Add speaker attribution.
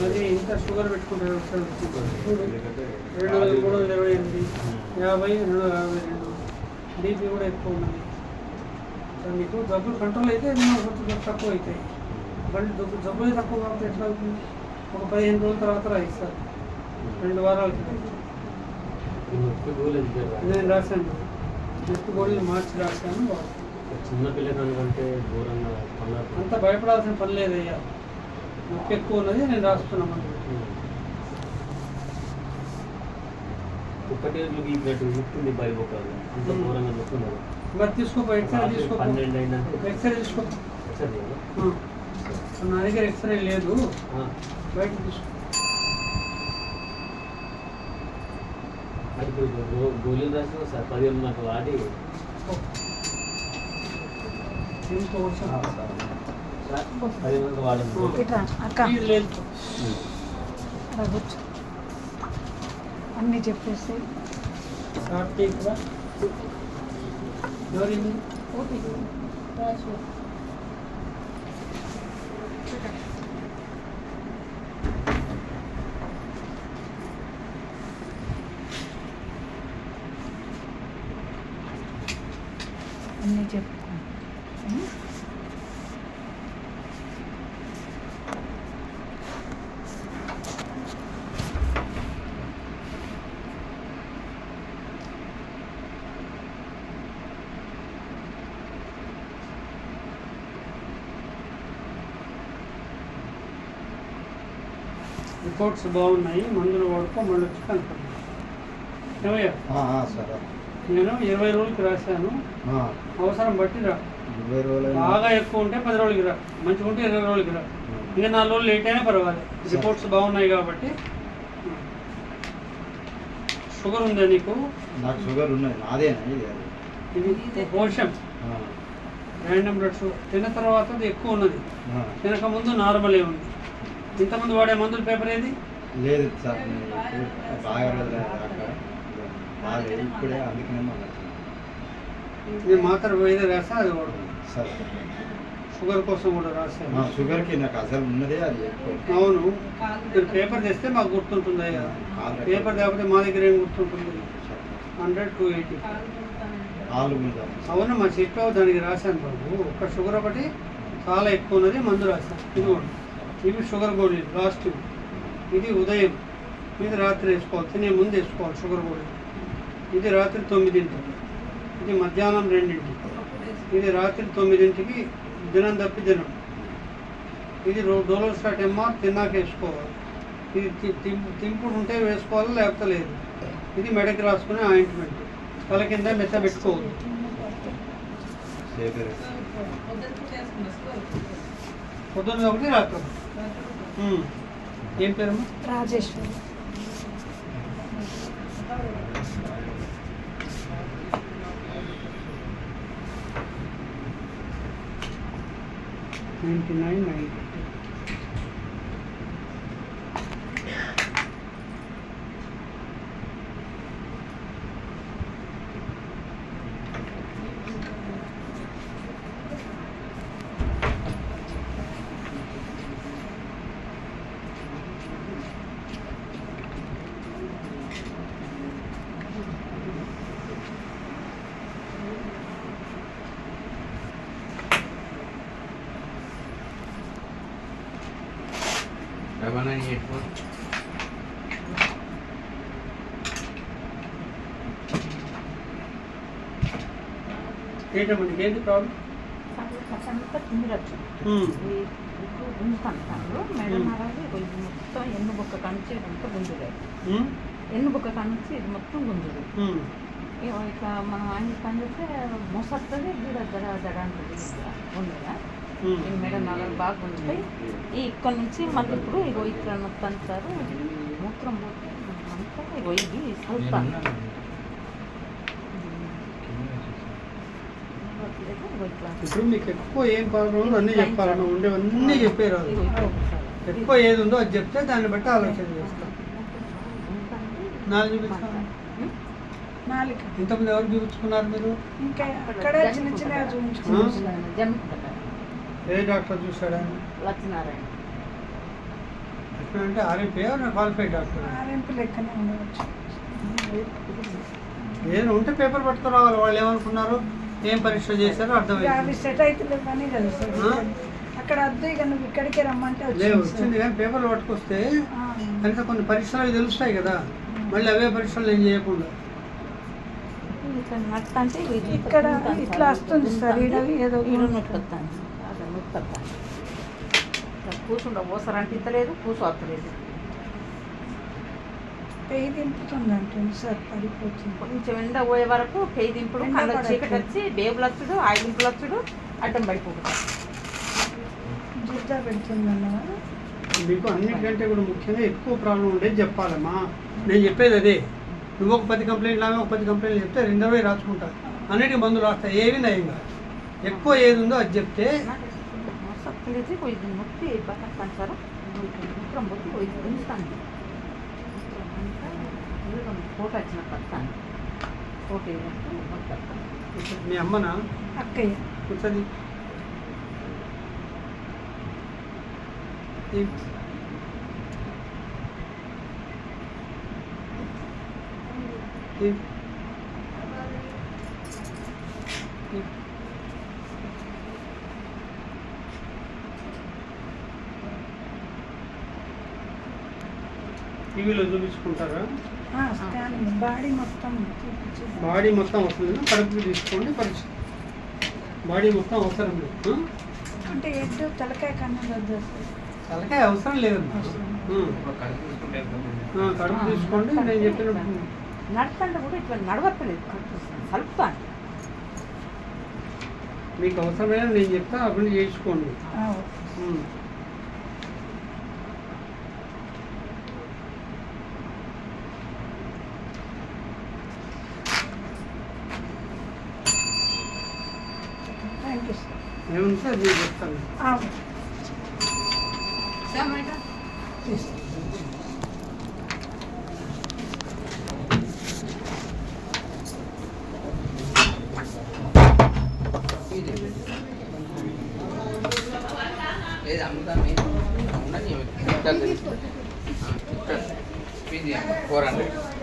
Speaker 1: మరి ఇంత షుగర్ పెట్టుకుంటారు ఒకసారి 228 50 252 బీపీ కూడా ఎక్కువ ఉన్నది. మీకు జబ్బులు కంట్రోల్ అయితే కొంచెం తక్కువ అవుతాయి. మళ్ళీ జబ్బులు తక్కువ కాకపోతే ఎట్లా అవుతుంది? ఒక 15 రోజుల తర్వాత రాయిస్తారు, 2 వారాలకి. నేను రాశాను, నెక్స్ట్ గోళీలు మార్చి రాశాను.
Speaker 2: చిన్నపిల్లకంటే
Speaker 1: అంత భయపడాల్సిన పని లేదయ్యా, నొప్పి ఎక్కువ ఉన్నది, నేను రాస్తున్నాను.
Speaker 2: ఒకటే గుర్తుంది భయపోకాలి, అంత దూరంగా నొప్పున్నారు.
Speaker 1: మరి తీసుకో, ఎక్స్రే తీసుకో,
Speaker 2: 12 అయిందంటే
Speaker 1: ఎక్స్రే తీసుకో. నా దగ్గర ఎక్స్రే లేదు, బయట తీసుకో.
Speaker 2: ఇప్పుడు గోళీలు రాసిన సార్ 10 నాకు వాడి
Speaker 3: అన్నీ చెప్పేసి
Speaker 1: ఎవరింది
Speaker 3: అన్నీ చెప్పుకో.
Speaker 1: రిపోర్ట్స్ బాగున్నాయి, మందులు వాడుకో, మళ్ళీ వచ్చి కనుక్కోండి. ఏమయ్యా, నేను 20 రోజులకి రాశాను, అవసరం బట్టి రా. బాగా ఎక్కువ ఉంటే 10 రోజులకి రా, మంచిగా ఉంటే 20 రోజులకి రా. ఇంకా 4 రోజులు లేట్ అయినా పర్వాలేదు, రిపోర్ట్స్ బాగున్నాయి కాబట్టి. షుగర్ ఉందా నీకు?
Speaker 4: నాకు షుగర్ ఉన్నది, నాదేనా
Speaker 1: ఇది పోషం, ర్యాండమ్ బ్లడ్ షుగర్. తిన్న తర్వాత అది ఎక్కువ ఉన్నది, తినక ముందు నార్మలే ఉంది. ఇంతకుముందు వాడే మందుల పేపర్ ఏది?
Speaker 4: లేదు సార్, బాగా ఇప్పుడే అందుకనే
Speaker 1: నేను మాత్రం ఏదో రాసా, అది కూడా
Speaker 4: సార్
Speaker 1: షుగర్ కోసం కూడా రాశాను.
Speaker 4: షుగర్కి నాకు అసలు ఉన్నదే అది ఎక్కువ.
Speaker 1: అవును, మీరు పేపర్ తెస్తే మాకు గుర్తుంటుంది కదా. పేపర్ లేకపోతే మా దగ్గర ఏం గుర్తుంటుంది? 100 280. అవును, మా చెప్పావు, దానికి రాశాను బాబు. ఒక షుగర్ ఒకటి చాలా ఎక్కువ ఉన్నది, మందు రాశాను. ఇది కూడా, ఇవి షుగర్ గోళీలు లాస్ట్. ఇది ఉదయం, ఇది రాత్రి వేసుకోవాలి, తినే ముందు వేసుకోవాలి షుగర్ గోళీలు. ఇది రాత్రి 9ంటికి, ఇది మధ్యాహ్నం 2ంటికి, ఇది రాత్రి 9ంటికి, దినం తప్పి దినం. ఇది డోలోస్టాట్ ఎంఆర్ తిన్నాక వేసుకోవాలి. ఇది తింపుడు ఉంటే వేసుకోవాలి, లేకపోతే లేదు. ఇది మెడకి రాసుకునే ఆయింట్మెంట్, తల కింద మెత్త పెట్టుకోవాలి. పొద్దున్న ఒకటి రాత్రి. ఏం పేరమ్మా?
Speaker 3: రాజేశ్వరి.
Speaker 1: $99.90. ఏంటమ్మా నీకు ఏంటి ప్రాబ్లం?
Speaker 3: మేడం మొత్తం ఎన్ను బొక్క కనిచి ఇదంతా గుంజులే, ఎన్ను బొక్క కనిచి ఇది మొత్తం గుంజులు. ఇక మనం ఆయన పని చేస్తే మొసస్తుంది, జడ జడ అంటుంది గుంజుగా. ఈ మేడం నగలు బాగా గుంజుతాయి. ఇక్కడ నుంచి మళ్ళీ ఇప్పుడు ఇగో ఇక్కడ మొత్తం సార్ మూత్రం అంతా ఇగో ఇది స్వల్ప
Speaker 1: ఇప్పుడు మీకు ఎక్కువ ఏం ప్రాబ్లం అన్నీ చెప్పాలన్నా ఉండేవన్నీ చెప్పారు. ఎక్కువ ఏది ఉందో అది చెప్తే దాన్ని బట్టి ఆలోచన చేస్తాం. 4 చూపించాలి. ఇంతకుముందు ఎవరు చూపించుకున్నారు మీరు?
Speaker 3: ఇంకా అక్కడ చిన్న చిన్న చూపించుకున్నాను.
Speaker 1: ఏ డాక్టర్ చూసాడా?
Speaker 3: లక్ష్మీనారాయణ.
Speaker 1: అంటే ఆర్ఎంపీ క్వాలిఫైడ్ డాక్టర్
Speaker 5: ఆర్ఎంపీ లెక్కనే ఉండవచ్చు.
Speaker 1: ఏదైనా ఉంటే పేపర్ పట్టుకురావాలి. వాళ్ళు ఏమనుకున్నారు, ఏం పరీక్ష చేశారో
Speaker 5: ఇక
Speaker 1: అర్థమైంది.
Speaker 5: అవి సెట్ అవుతలేవు కానీ కదా సార్.
Speaker 1: ఆ?
Speaker 5: అక్కడ వద్దు, ఇక నువ్వు ఇక్కడికే రమ్మంటే
Speaker 1: లేవు
Speaker 5: వచ్చింది
Speaker 1: వచ్చింది
Speaker 5: సార్.
Speaker 1: కానీ పేపర్లు పట్టుకొస్తే
Speaker 5: ఆ.
Speaker 1: కనుక కొన్ని పరీక్షలు అవి తెలుస్తాయి కదా, మళ్ళీ అవే పరీక్షలు ఏం చేయకుండా.
Speaker 3: ఇక్కడ నట్టు అంటే ఇది
Speaker 5: ఇక్కడ ఇట్లా వస్తుంది సార్, ఈడ ఏదో
Speaker 3: ఈడ నొప్పి వస్తుంది, అక్కడ నొప్పి వస్తుంది. ఇక్కడ కూర్చుండ ఓసరంటే ఇంతలేదు, కూర్చోవట్లేదు.
Speaker 5: పెయి దింపుతుంది అంటుంది సార్, పడిపోతుంది.
Speaker 3: కొంచెం ఎండ పోయే వరకు పెయి దింపుడు,
Speaker 5: ఎండ
Speaker 3: కళ్ళ
Speaker 5: పడట్లేదు.
Speaker 3: చీకటి వచ్చి బేబులు వచ్చుడు, ఆయిలింపులు వచ్చుడు, అడ్డం పడిపోతుంది.
Speaker 5: జిద్దా పెడుతుంది అన్నవా?
Speaker 1: మీకు అన్నిటికంటే కూడా ముఖ్యంగా ఎక్కువ ప్రాబ్లం ఉండేది చెప్పాలమ్మా. నేను చెప్పేది అదే. నువ్వు ఒక 10 కంప్లైంట్లు, ఆమె ఒక 10 కంప్లైంట్లు చెప్తే 20 రాసుకుంటా, అన్నిటికీ మందులు రాస్తాయి, ఏవి నయంగా. ఎక్కువ ఏది ఉందో అది చెప్తే
Speaker 3: సత్తలేదు పోయింది, నొప్పి పక్కన సార్ మొత్తం మొత్తం పోయింది, గుంజుతాను. ఫోటో వచ్చిన పడతాను, ఫోటో వేసినట్టు
Speaker 1: మీ అమ్మనా
Speaker 5: అక్కయ్య
Speaker 1: కూర్చొని టీవీలో చూపించుకుంటారా?
Speaker 5: స్కానింగ్ బాడీ మొత్తం చూపించి
Speaker 1: బాడీ మొత్తం వస్తుంది, కడుపుకి తీసుకోండి పరీక్ష. బాడీ మొత్తం అవసరం లేదు.
Speaker 5: అంటే ఎడ్డు తలకాయ కన్నా వద్దా సార్?
Speaker 1: తలకాయ అవసరం లేదమ్మా. కడుపు తీసుకోండి, నేను చెప్పినప్పుడు.
Speaker 3: నడుస్తుంటే కూడా ఇట్లా నడవట్లేదు, కలుపుతాను.
Speaker 1: మీకు అవసరమైన నేను చెప్తా, అప్పుడు చేయించుకోండి.
Speaker 5: Thank you sir.
Speaker 1: ఏముంటే అది నేను చెప్తాను.
Speaker 6: లేదు అమ్ముతాను ఉండని 400